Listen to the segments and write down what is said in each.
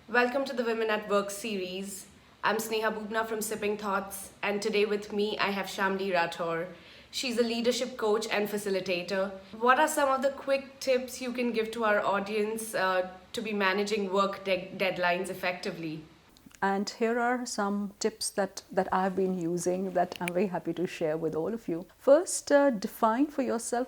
Welcome to the Women at Work series. I'm Sneha Bubna from Sipping Thoughts, and today with me I have Shamli Rathore. She's a leadership coach and facilitator. What are some of the quick tips you can give to our audience to be managing work deadlines effectively? And here are some tips that I've been using that I'm very happy to share with all of you. First, define for yourself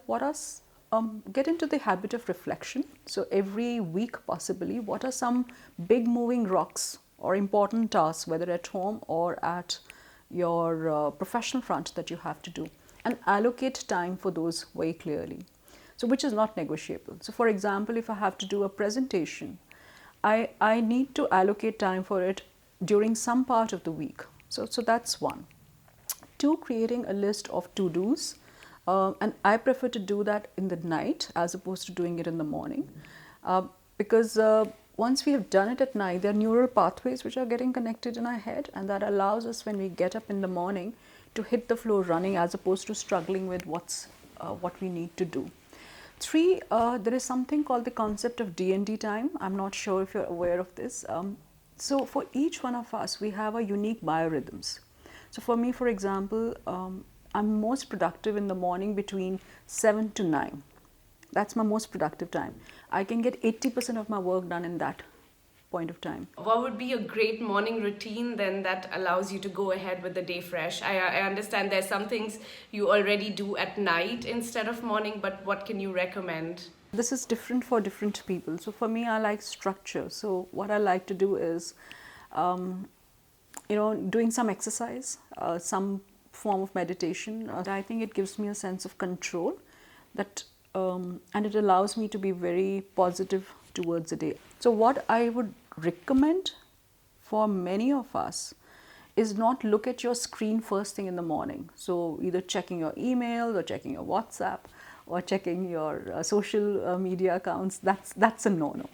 get into the habit of reflection. So, every week, possibly, what are some big moving rocks or important tasks, whether at home or at your professional front, that you have to do, and allocate time for those very clearly. So, which is not negotiable. So, for example, if I have to do a presentation, I need to allocate time for it during some part of the week. So that's one. Two, creating a list of to dos. And I prefer to do that in the night as opposed to doing it in the morning. Because once we have done it at night, there are neural pathways which are getting connected in our head, and that allows us, when we get up in the morning, to hit the floor running as opposed to struggling with what we need to do. Three, there is something called the concept of D&D time. I'm not sure if you're aware of this. So for each one of us, we have a unique biorhythms. So for me, for example, I'm most productive in the morning between 7 to 9. That's my most productive time. I can get 80% of my work done in that point of time. What would be a great morning routine then that allows you to go ahead with the day fresh? I understand there's some things you already do at night instead of morning, but what can you recommend? This is different for different people. So for me, I like structure. So what I like to do is, doing some exercise, some form of meditation. I think it gives me a sense of control, and it allows me to be very positive towards the day. So what I would recommend for many of us is not look at your screen first thing in the morning. So either checking your email or checking your WhatsApp or checking your social media accounts. That's a no-no.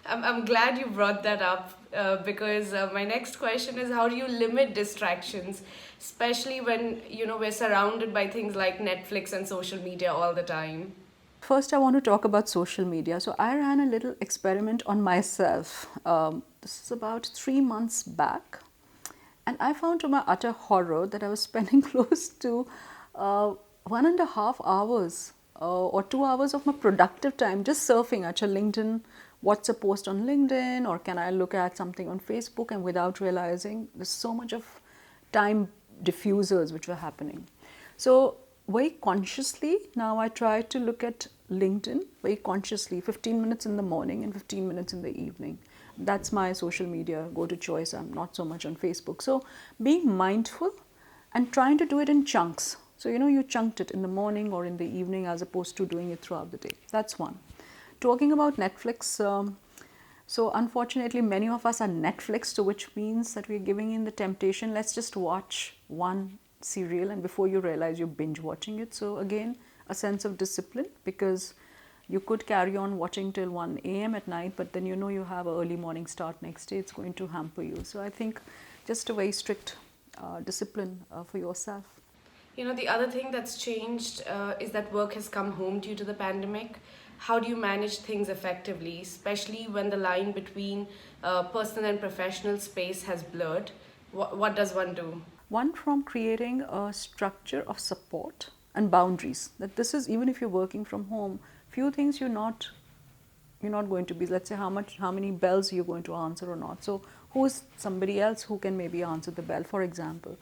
I'm glad you brought that up because my next question is how do you limit distractions, especially when we're surrounded by things like Netflix and social media all the time. First, I want to talk about social media. So I ran a little experiment on myself. This is about 3 months back. And I found, to my utter horror, that I was spending close to 1.5 hours or 2 hours of my productive time just surfing at a LinkedIn, what's a post on LinkedIn, or can I look at something on Facebook, and without realizing there's so much of time diffusers which were happening. So very consciously now I try to look at LinkedIn very consciously, 15 minutes in the morning and 15 minutes in the evening. That's my social media go-to choice. I'm not so much on Facebook. So being mindful and trying to do it in chunks. So you chunked it in the morning or in the evening as opposed to doing it throughout the day. That's one. Talking about Netflix, so unfortunately many of us are Netflix, so which means that we're giving in the temptation, let's just watch one serial, and before you realize you're binge watching it. So again, a sense of discipline, because you could carry on watching till 1 a.m. at night, but then you have an early morning start next day. It's going to hamper you. So I think just a very strict discipline for yourself. The other thing that's changed is that work has come home due to the pandemic. How do you manage things effectively, especially when the line between personal and professional space has blurred? What does one do? One, from creating a structure of support and boundaries. That this is, even if you're working from home, few things you're not going to be, let's say how many bells you're going to answer or not. So who's somebody else who can maybe answer the bell, for example.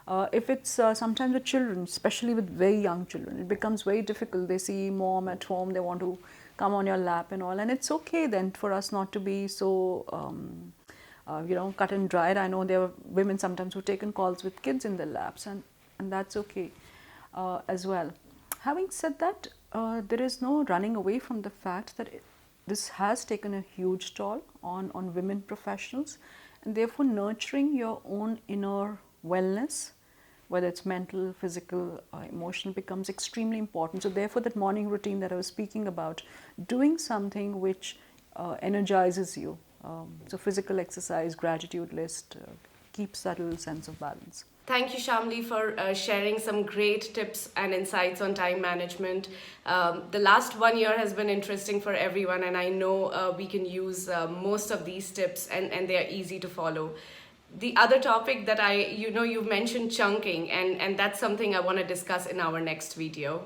If it's sometimes with children, especially with very young children, it becomes very difficult. They see mom at home, they want to come on your lap and all, and it's okay then for us not to be so cut and dried. I know there are women sometimes who've taken calls with kids in their laps, and that's okay as well. Having said that, there is no running away from the fact that this has taken a huge toll on women professionals, and therefore nurturing your own inner wellness, whether it's mental, physical, emotional, becomes extremely important. So therefore that morning routine that I was speaking about, doing something which energizes you, so physical exercise, gratitude list, keeps that little sense of balance. Thank you, Shamli, for sharing some great tips and insights on time management. The last 1 year has been interesting for everyone, and I know we can use most of these tips, and they are easy to follow. The other topic that you've mentioned chunking, and that's something I want to discuss in our next video.